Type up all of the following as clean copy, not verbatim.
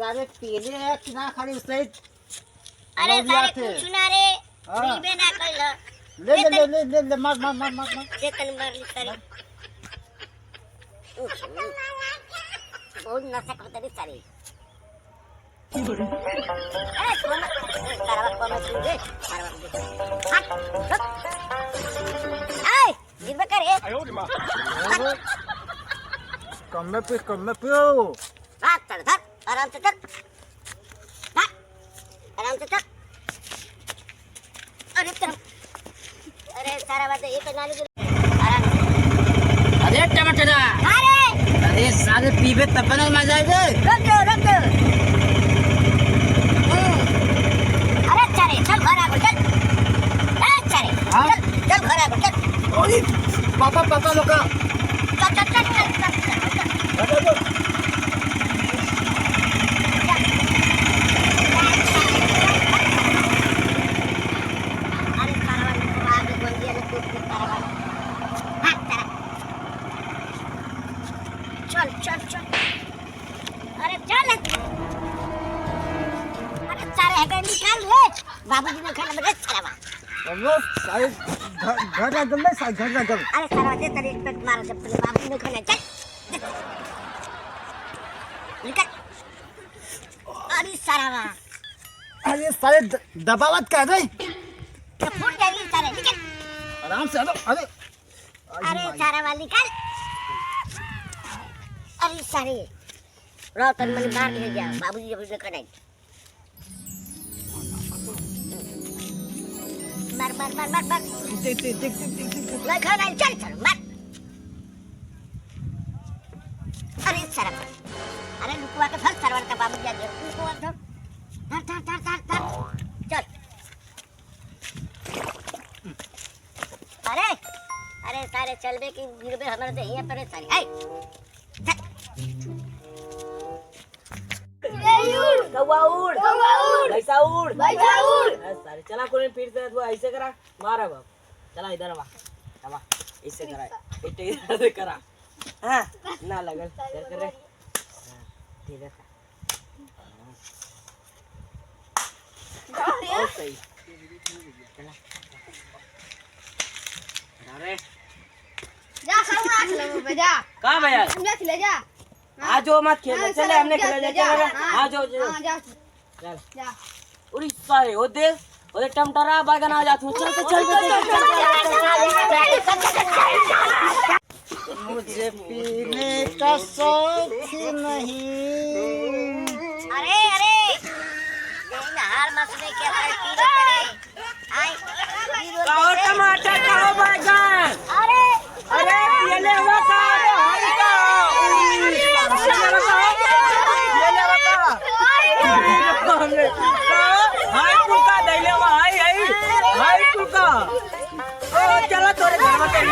सारे पीले कि ना खाली उससे अरे सारे कुछ ना रे पीबे ना कइल ले मार जे तन मार ली सारे बहुत नशा करते रे सारे अरे सारा बाप को सुन दे सारा बाप ए गिरबे करे कम में पे हाथ चढ़ धर आराम से चल आराम से चल अरे सारा बात एक नाली आराम से अरे टमाटर अरे सारे पीबे तब ना मजा आएगा रख दो अरे चले चल घर आ चल चले चल घर आ चल ओए पापा लोग चल अरे चल अरे सारे है निकाल रे बाबूजी ने खाना बड़े सारा हम लोग सारे घर ना जल अरे सारा दे तेरे एक पेट मार जब तेरे बाबूजी ने खाना चल निकल अरे सारा अरे सारे दबावत कर रहे तो फूट जाएगी सारे निकल आराम से अरे सारा वाली निकल अरे सारे रोतन मन मार ले जा बाबूजी जब ने खाना मार देख मैं खाना चल मार अरे सारा अरे लुकवा के फल सरवर का बाबू जा दे लुकवा धर चल अरे सारे चलबे की गिरबे हमरे दे यहाँ पर सारे आई कौवा उड़ भैंसा उड़ सारे चला कोने फिर से वो ऐसे करा मारा बाप चला इधर आवा ऐसे करा इधर से करा हाँ ना लगल कर रे ठीक है सही चला अरे जा खाऊंगा खेलो बेजा कहाँ भैया समझा खिले जा आज जो मत खेल चले हमने खेला चले आज जो हां जा चल जा उड़ी सारे ओ दे टमटरा बैगन आ जात चल मुझे पीने का शौक नहीं अरे ये हार मसले क्या करती करे आई खाओ टमाटर खाओ बैगन अरे ये ले हुआ का हाई का हाई कुलका दैले हुआ हाई कुलका ओ चला तोरे घर में चल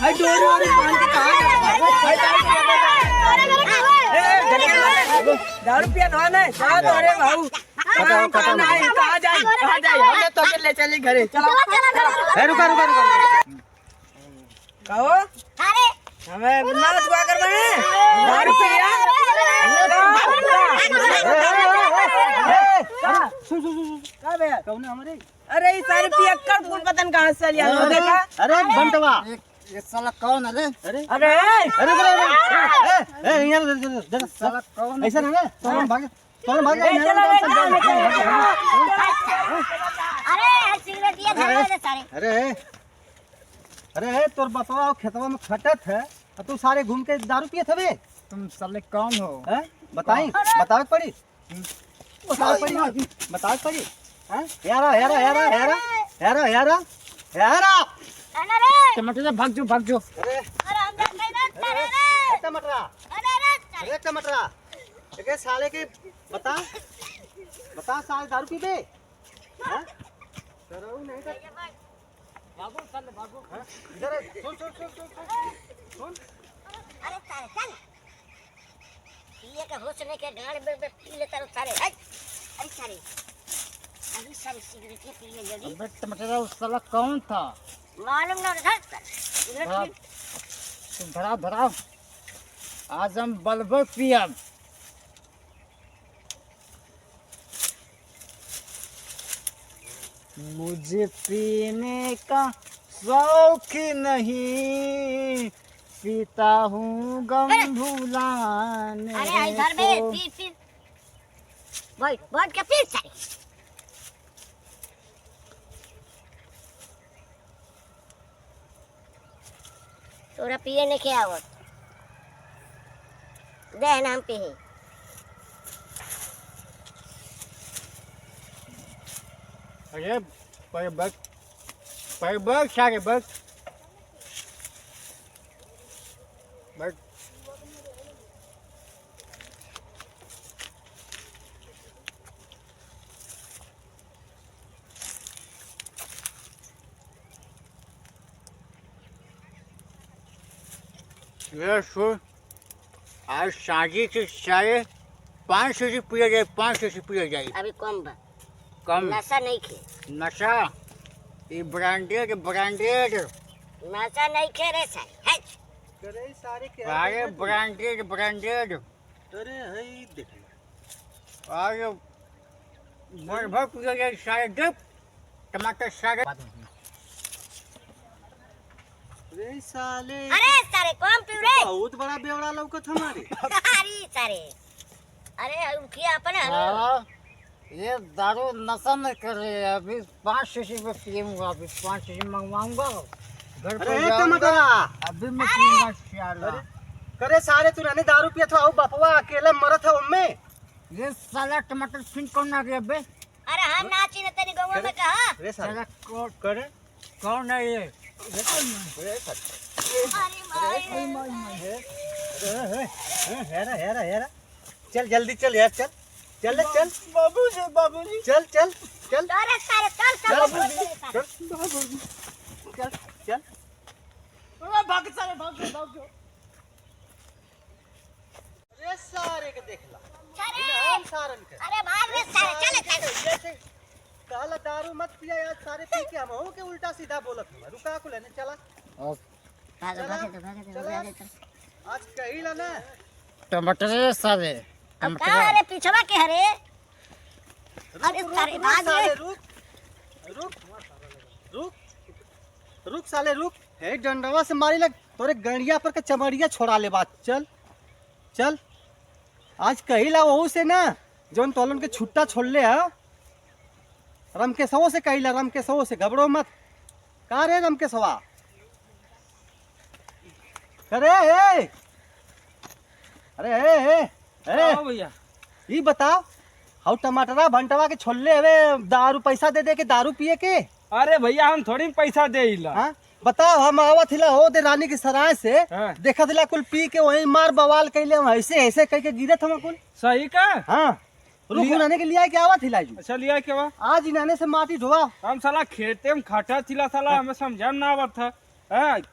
हाई डोरी वाली बांध के कहां दारू पिया धोना है जा तोरे भाऊ कहां जाए हमने तो के ले चली घरे चलो रुका कहो अरे हमें ना दुआ कर रहे हैं दारू पिया का भैया कौन हमारे अरे ये सारे पियक्कड़ फूल पतन कहां से लिया देखा अरे बंटवा ये साला कौन है अरे देख साला कौन ऐसा ना चलो भाग अरे सिगरेट ये धरे सारे अरे तोर बतवा खेतवा में खटत है और तू सारे घूम के दारू पिए थे बे तुम साले कौन हो हैं बताओ पड़ी हैं यारा टमाटर से भाग जो टमाटरा देखे साले के बता साले दारू पी बे हैं करो नहीं कर भागो इधर सुन अरे सारे चल ये का होश नहीं के गाड़ में पी लेता रो सारे अरे सारे अभी सारे सिगरेट पी ले जल्दी अबे टमाटर उस साला कौन था मालूम ना था सिगरेट तुम धराओ आज हम बलबल पियब। मुझे पीने का शौक नहीं, पीता हूँ गम भुलाने अरे इधर में पी बैठ के पी सारे। तोरा पिए ने क्या आवत दे ना हम पी। अरे पर बग सारे बग बग। ये सुन, आज शादी के सारे 500 से पिया जाए, 500 से पिया जाए। अभी कम बा, कम नशा नहीं खे। नशा ये ब्रांडेड ब्रांडेड नशा नहीं खे रे सारे। अरे सारे ब्रांडेड ब्रांडेड। अरे हई देख अरे भर भर पिया जाए सारे। जब टमाटर सारे अरे साले कम पी रे। बहुत बड़ा बेवड़ा लौकत हमारे। अरे सारे अरे उठिए अपन। ये दारू नशा में कर रहे हैं। अभी 500 में पीऊंगा, अभी 500 मंगवाऊंगा घर पे जाऊंगा। अभी मैं पीऊंगा इंशाल्लाह। करे सारे तू रहने दारू पिया था बापवा अकेले मरत है उम्मे। ये साला टमाटर फिन कौन आ गया बे? अरे हम नाची न तेरी गौवा में कहा। अरे साला कौन है ये? अरे भाई हेरा चल जल्दी चल यार, चल चल चल बाबूजी चल चल चल। अरे सारे चल चल बाबूजी चल चल भाग सारे भाग जाओ। अरे सारे के देख ला अरे सारन के। अरे भाग रे सारे चल। काला दारू मत पिया यार, सारे पी के हम हो के उल्टा सीधा बोलत हूं। रुका को लेने चला भाग आज कही ला ना टमाटर सारे। अब का अरे पिछवा के हरे। अरे सारे भाग रे। रुक रुक साले रुक। हे डंडवा से मारी लग तोरे गड़िया पर के चमड़िया छोड़ा ले बात। चल चल आज कही ला वहू से ना जोन तोलन के छुट्टा छोड़ ले है। रम के सवो से कही ला, रम के सवो से घबरो मत। कहाँ रे रम के सवा? अरे अरे भैया ये बताओ हाउ टमाटरा भंटवा के छोड़ले हवे दारू पैसा दे दे के दारू पिए के? अरे भैया हम थोड़ी पैसा दे इला। हाँ बताओ हम आवत हिला हो दे रानी की सराय से। हाँ। देखा दिला कुल पी के वहीं मार बवाल कैले ऐसे ऐसे कह के गिरत हम कुल। सही का। हाँ रुक नाने के लिया के आवत हिला जी। अच्छा लिया के बा आज इन्हाने से माटी ढोआ। हम साला खेते में खटा थिला साला हमें समझा ना आवत था।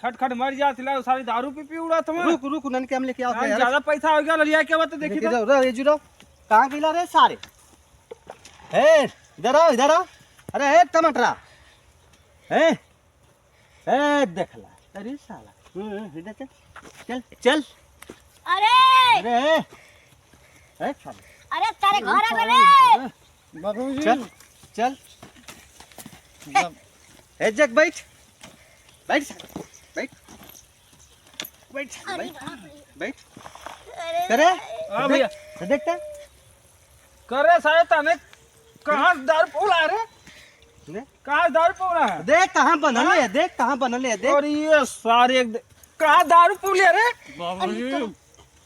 खट खट मर जा थिला सारी दारू पी उड़ा तुम। रुक रुक उन्हन के हम लेके आओ यार। ज्यादा पैसा हो गया लिया के बा तो देखी तो। रे जुरो कहां गिला रे सारे? ए इधर आओ। अरे ए टमाटरा ए देख ला। अरे साला इधर चल चल चल। अरे अरे साला अरे तारे घर आ गए। बाबूजी चल चल। ए जग बैठ बैठ बैठ बैठ बैठ। करे हां भैया देखता करे सारे तने कहां दारू पौला रे? कहां दारू पौला है? देख कहां बनल है, देख कहां बनल है देख। और ये सारे कहां दारू पौले रे? बाबूजी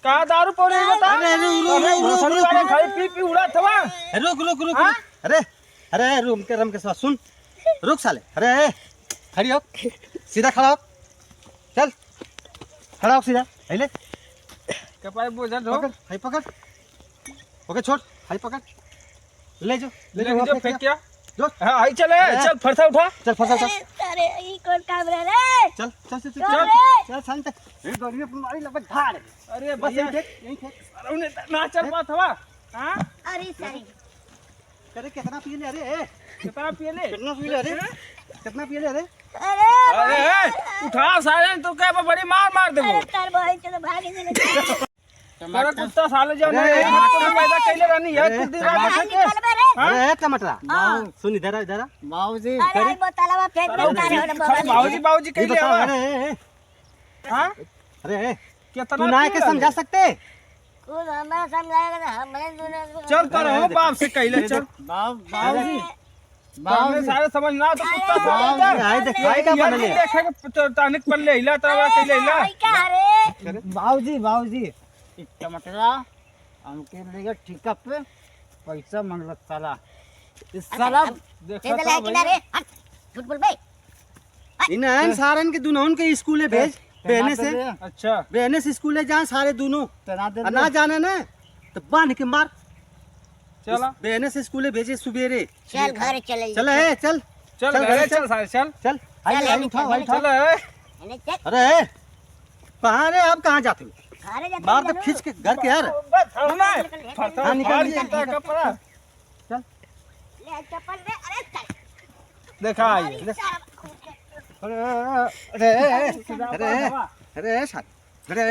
कहां दारू पौले बता। अरे रुक खाई पी उड़ा थवा। रुक अरे अरे रूम के रम के साथ सुन। रुक साले। अरे खड़ी हो, सीधा खड़ा हो। चल खड़ा हो सीधा। ले कपाई बोझा दो। पकड़ हाई पकड़। ओके छोड़ हाई पकड़। ले जो जो फेंक क्या जो। हां आई चले चल फरसा उठा। चल फसा चल अरे ई कौन काम रे? चल चल चल चल चल चल। ये गाड़ी में मारी लपट धाड़। अरे बस भैया यहीं थे। अरे उन्हें ना चल पात हवा। हां अरे सारे करे कितना पी ले? अरे कितना पी ले? कितना पी ले? अरे कितना पी ले? अरे अरे अरे उठा सारे तो क्या बड़ी मार देबो। अरे तार भाई चलो भाग। तेरा कुत्ता साले जो ना एक हाथ में पैदा कैले रहनी है कुछ दिन रात बाहर से निकल बे रे अरे टमाटर हाँ। सुन इधर आ, इधर आ। अरे आई बोतलवा फेंक दे तारे होने खाली बाबा बाबूजी बाबूजी ये कैले बताओ, आवा अरे हां अरे कितना तू ना के समझा सकते? कुछ हमें समझाएगा ना हमें चल कर हो बाप से कैले चल बाबूजी बाबूजी सारे समझ ना तो कुत्ता साले आई देख भाई का ये बनले देखे के टानिक पर ले हिला तब कैले हिला आई क्या रे बाबूजी टमाटरा हमके लेगा ठिका पे पैसा मांगलत साला इस साला दे दे लायक ना रे हट झूठ बोल बे इन सारन के दुनों के स्कूल भेज बहने से अच्छा बहने से स्कूल जाए सारे दोनों तना दे और ना जाने ना तो बांध के मार चला बहने से स्कूल भेजे सुबेरे चल घर चले चल है चल चल चल, घरे चल। चल सारे चल चल चल उठा चल चल चल अरे कहाँ रे आप कहाँ जाते हो घरे जाते मार दे खींच के घर के यार हाँ, निकल, निकल, निकल। कपड़ा ले चप्पल दे अरे चल देखा आई अरे अरे अरे साथ अरे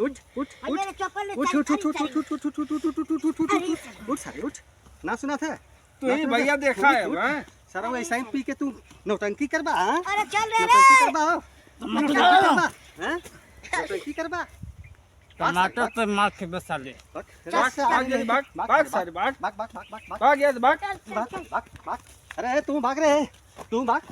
उठ उठ उठ मेरे चप्पल ले उठ उठ उठ उठ उठ उठ उठ उठ उठ उठ उठ उठ उठ उठ उठ सारे उठ ना सुना था तू ही भैया देखा है मैं सारा वैसा ही पी के तू नौटंकी करबा हाँ अरे चल रे नौटंकी करबा हो नौटंकी करबा हाँ नौटंकी करबा टमाटर पे मार के बस साले भाग सारे भाग भाग भाग भाग भाग भाग भाग यार भाग भाग भाग भाग अरे तू भाग रे तू भाग